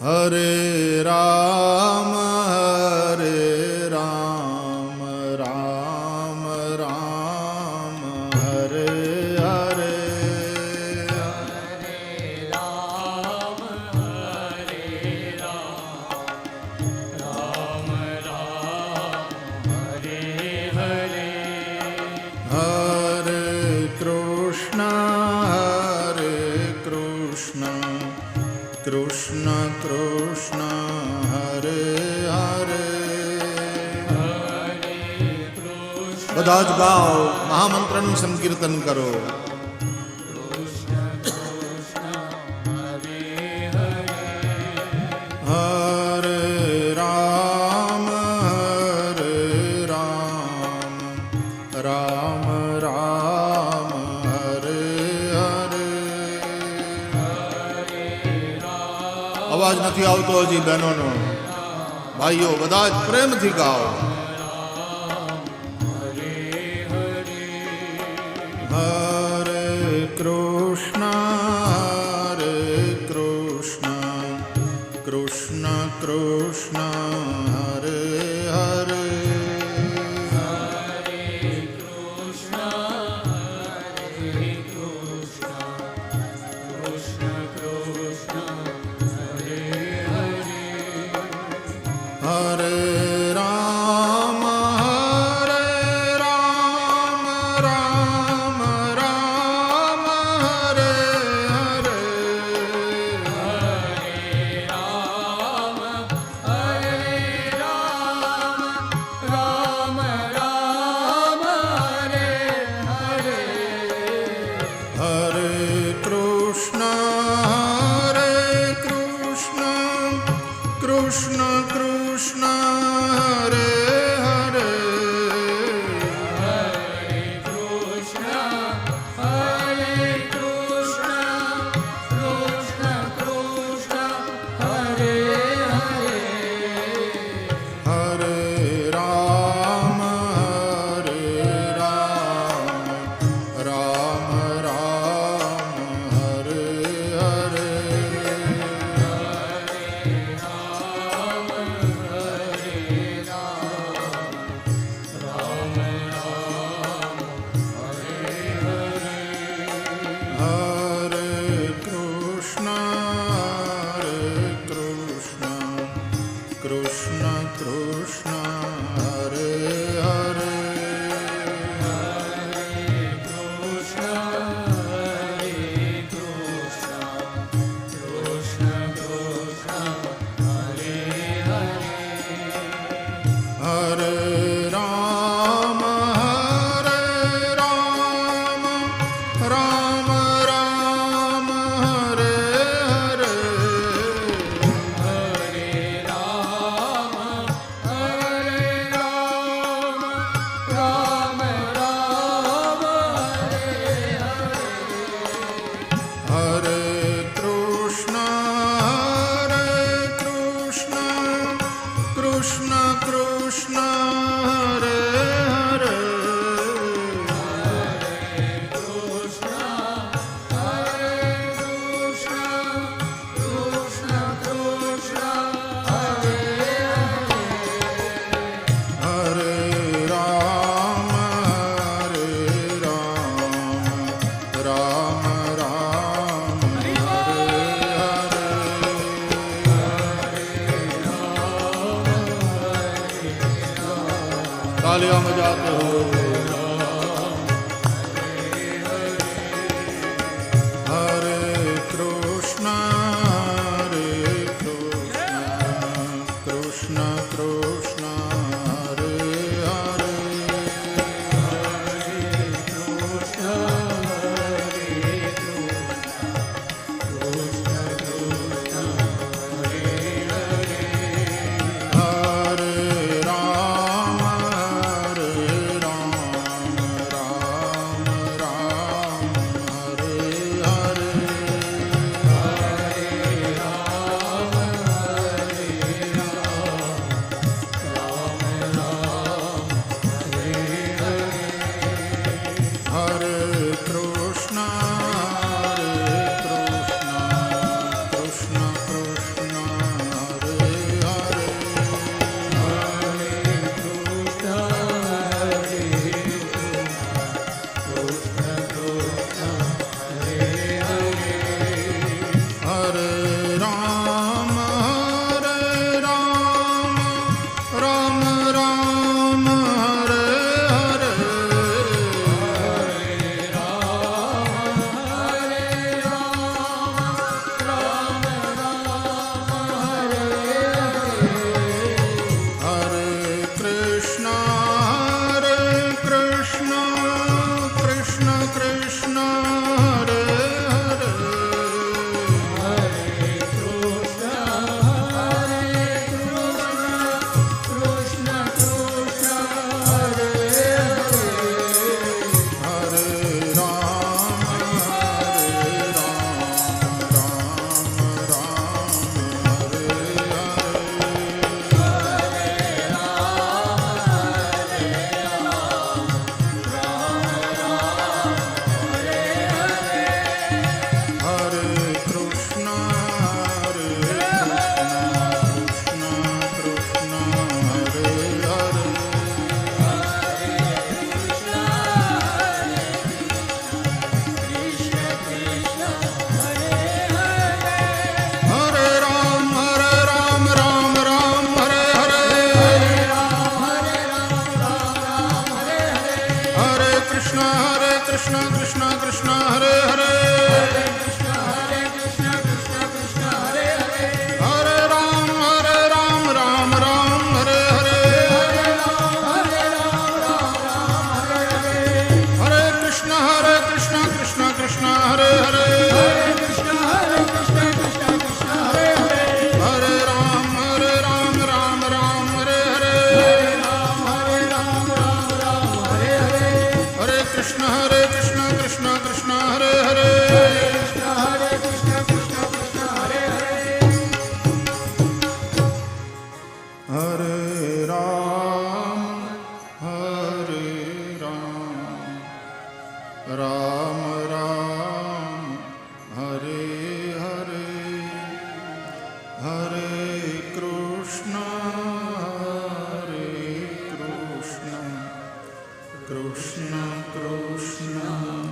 हरे राम राम राम हरे हरे। कृष्ण कृष्ण हरे हरे। બધા જ ગાઓ, મહામંત્રનું સંકીર્તન કરો. હરે રામ રામ રામ હરે હરે. અવાજ નથી આવતો હજી બહેનોનો. ભાઈઓ બધા જ પ્રેમથી ગાઓ. હરે કૃષ્ણ કૃષ્ણ કૃષ્ણ હરે હરે. हरे राम राम राम हरे हरे. हरे कृष्ण कृष्ण कृष्ण हरे हरे. हरे राम राम राम हरे हरे. हरे कृष्ण कृष्ण कृष्ण हरे हरे. हरे राम राम राम हरे हरे. हरे कृष्ण कृष्ण कृष्ण हरे हरे. हरे राम राम राम हरे हरे. तालियां बजाते हो. हरे कृष्ण कृष्ण कृष्ण हरे हरे. हरे राम કૃષ્ણ કૃષ્ણ